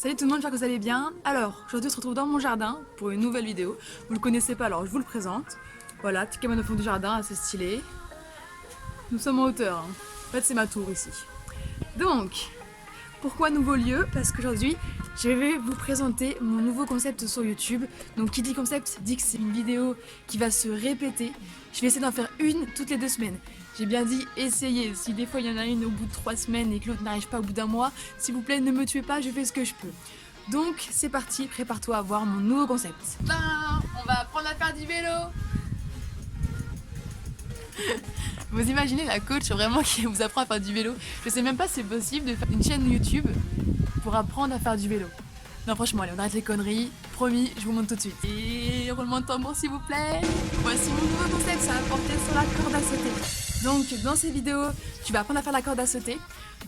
Salut tout le monde, j'espère que vous allez bien. Alors, aujourd'hui on se retrouve dans mon jardin pour une nouvelle vidéo. Vous le connaissez pas, alors je vous le présente. Voilà, petit cabane au fond du jardin, assez stylé. Nous sommes en hauteur, hein. En fait c'est ma tour ici. Donc, pourquoi nouveau lieu? Parce qu'aujourd'hui, je vais vous présenter mon nouveau concept sur YouTube. Donc qui dit concept dit que c'est une vidéo qui va se répéter. Je vais essayer d'en faire une toutes les 2 semaines. J'ai bien dit essayer. Si des fois il y en a une au bout de 3 semaines et que l'autre n'arrive pas au bout d'un mois, s'il vous plaît ne me tuez pas, je fais ce que je peux. Donc c'est parti, prépare-toi à voir mon nouveau concept. On va apprendre à faire du vélo. Vous imaginez la coach vraiment qui vous apprend à faire du vélo? Je sais même pas si c'est possible de faire une chaîne YouTube pour apprendre à faire du vélo. Non franchement, allez, on arrête les conneries. Promis, je vous montre tout de suite. Et roulement de tambour s'il vous plaît. Voici mon nouveau concept, ça va porter sur la corde à sauter. Donc dans ces vidéos, tu vas apprendre à faire la corde à sauter.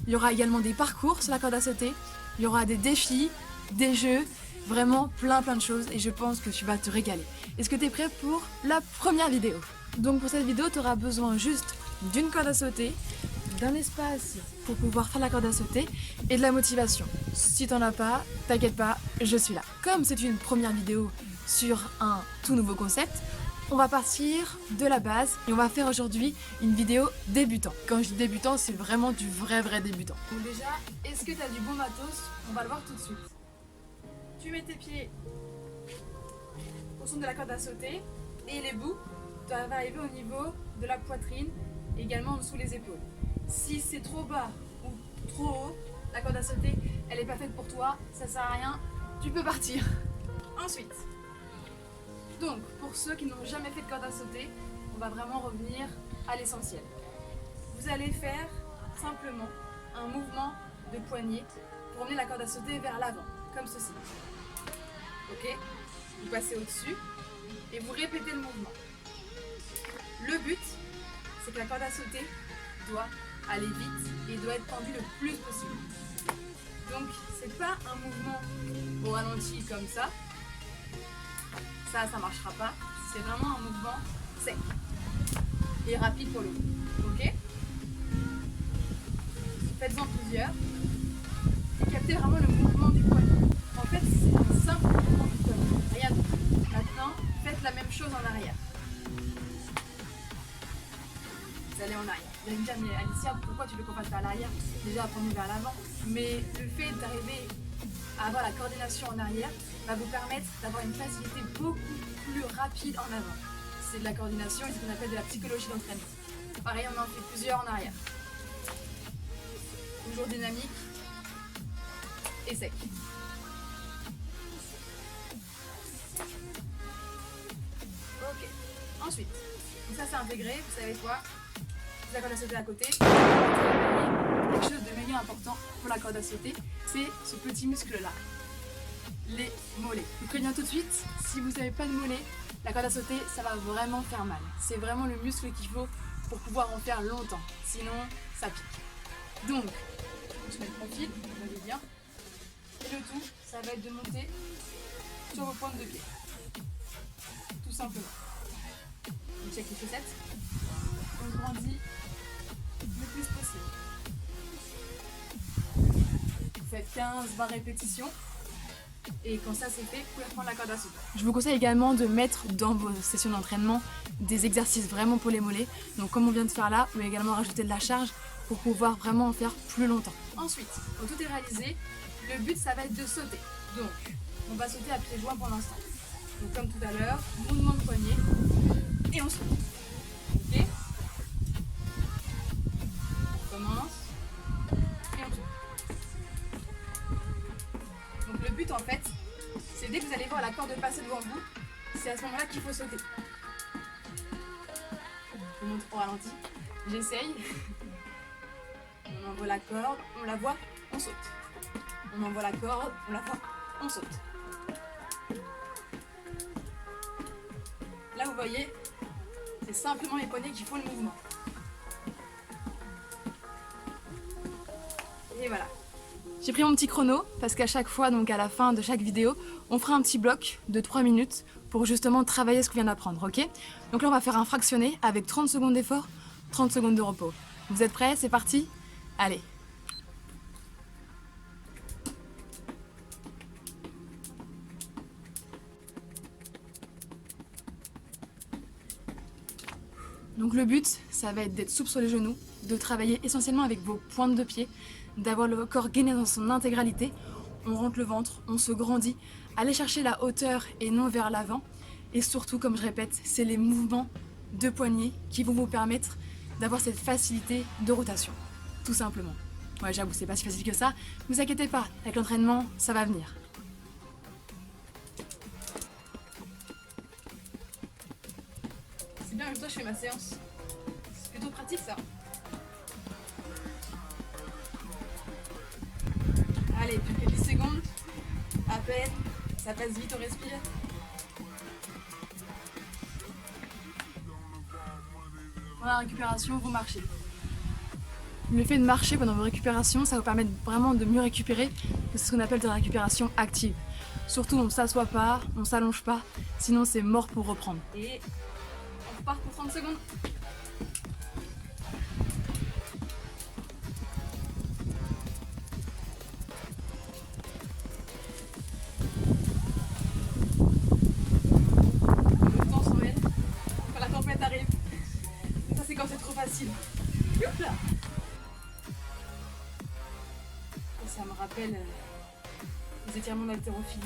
Il y aura également des parcours sur la corde à sauter. Il y aura des défis, des jeux, vraiment plein de choses et je pense que tu vas te régaler. Est-ce que tu es prêt pour la première vidéo? Donc pour cette vidéo, tu auras besoin juste d'une corde à sauter, d'un espace pour pouvoir faire la corde à sauter et de la motivation. Si t'en as pas, t'inquiète pas, je suis là. Comme c'est une première vidéo sur un tout nouveau concept, on va partir de la base et on va faire aujourd'hui une vidéo débutant. Quand je dis débutant, c'est vraiment du vrai débutant. Donc déjà, est-ce que tu as du bon matos? On va le voir tout de suite. Tu mets tes pieds au centre de la corde à sauter et les bouts doivent arriver au niveau de la poitrine et également en dessous les épaules. Si c'est trop bas ou trop haut, la corde à sauter, elle n'est pas faite pour toi, ça sert à rien, tu peux partir. Ensuite, donc pour ceux qui n'ont jamais fait de corde à sauter, on va vraiment revenir à l'essentiel. Vous allez faire simplement un mouvement de poignet pour emmener la corde à sauter vers l'avant, comme ceci. Ok? Vous passez au-dessus et vous répétez le mouvement. Le but, c'est que la corde à sauter doit aller vite et doit être tendue le plus possible. Donc, c'est pas un mouvement au ralenti comme ça. Ça marchera pas. C'est vraiment un mouvement sec et rapide pour le coup. Ok? Faites-en plusieurs et captez vraiment le mouvement du poignet. En fait, c'est un simple mouvement du poignet. Rien d'autre. Maintenant, faites la même chose en arrière. Vous allez en arrière. Vous allez me dire, mais Alicia, pourquoi tu veux qu'on fasse vers l'arrière? Déjà apprendre vers l'avant. Mais le fait d'arriver à avoir la coordination en arrière va vous permettre d'avoir une facilité beaucoup plus rapide en avant. C'est de la coordination et c'est ce qu'on appelle de la psychologie d'entraînement. Pareil, on en fait plusieurs en arrière. Toujours dynamique et sec. Ok. Ensuite, donc ça c'est intégré, vous savez quoi? La corde à sauter à côté. Quelque chose de méga important pour la corde à sauter, c'est ce petit muscle-là, les mollets. Je vous préviens tout de suite, si vous n'avez pas de mollets, la corde à sauter, ça va vraiment faire mal. C'est vraiment le muscle qu'il faut pour pouvoir en faire longtemps, sinon ça pique. Donc, je mets le profil, vous voyez bien, et le tout, ça va être de monter sur vos pointes de pied, tout simplement. On check les chaussettes, on grandit le plus possible. Vous faites 15-20 répétitions et quand ça c'est fait, vous pouvez reprendre la corde à sauter. Je vous conseille également de mettre dans vos sessions d'entraînement des exercices vraiment pour les mollets. Donc comme on vient de faire là, vous pouvez également rajouter de la charge pour pouvoir vraiment en faire plus longtemps. Ensuite, quand tout est réalisé, le but ça va être de sauter. Donc on va sauter à pieds joints pour l'instant. Donc comme tout à l'heure, mouvement de poignet et on saute. Ok? Et on tourne. Donc le but en fait, c'est dès que vous allez voir la corde passer devant vous, c'est à ce moment-là qu'il faut sauter. Je vous montre au ralenti. J'essaye. On envoie la corde, on la voit, on saute. On envoie la corde, on la voit, on saute. Là vous voyez, c'est simplement les poignets qui font le mouvement. Et voilà. J'ai pris mon petit chrono parce qu'à chaque fois, donc à la fin de chaque vidéo, on fera un petit bloc de 3 minutes pour justement travailler ce qu'on vient d'apprendre, ok? Donc là, on va faire un fractionné avec 30 secondes d'effort, 30 secondes de repos. Vous êtes prêts? C'est parti? Allez! Donc le but, ça va être d'être souple sur les genoux, de travailler essentiellement avec vos pointes de pied, d'avoir le corps gainé dans son intégralité. On rentre le ventre, on se grandit, aller chercher la hauteur et non vers l'avant. Et surtout, comme je répète, c'est les mouvements de poignets qui vont vous permettre d'avoir cette facilité de rotation, tout simplement. Ouais, j'avoue, c'est pas si facile que ça, ne vous inquiétez pas, avec l'entraînement, ça va venir. C'est bien, même toi je fais ma séance. C'est plutôt pratique ça. Allez, plus que 10 secondes. À peine. Ça passe vite, on respire. Pour la récupération, vous marchez. Le fait de marcher pendant vos récupérations, ça vous permet vraiment de mieux récupérer. C'est ce qu'on appelle de la récupération active. Surtout, on ne s'assoit pas, on ne s'allonge pas, sinon c'est mort pour reprendre. Et on repart pour 30 secondes. Le temps s'emmène quand la tempête arrive. Ça, c'est quand c'est trop facile. Hop là. Et ça me rappelle les étirements d'haltérophilie.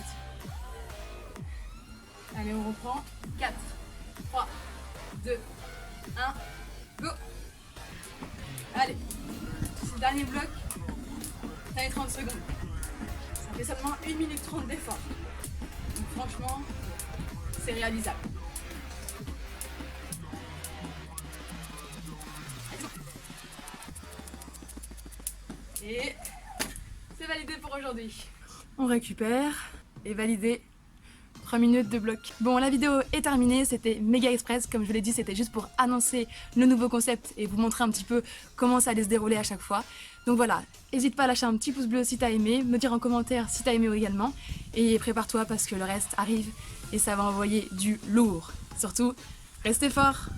Allez, on reprend. 4, 3, 2, 1, go. Allez, c'est le dernier bloc. Allez, 30 secondes. Ça fait seulement 1 minute 30 d'effort. Donc franchement, c'est réalisable. Et c'est validé pour aujourd'hui. On récupère et validé. 3 minutes de bloc. Bon, la vidéo est terminée, c'était méga express, comme je vous l'ai dit, c'était juste pour annoncer le nouveau concept et vous montrer un petit peu comment ça allait se dérouler à chaque fois. Donc voilà, n'hésite pas à lâcher un petit pouce bleu si t'as aimé, me dire en commentaire si t'as aimé également, et prépare-toi parce que le reste arrive et ça va envoyer du lourd. Surtout, restez forts!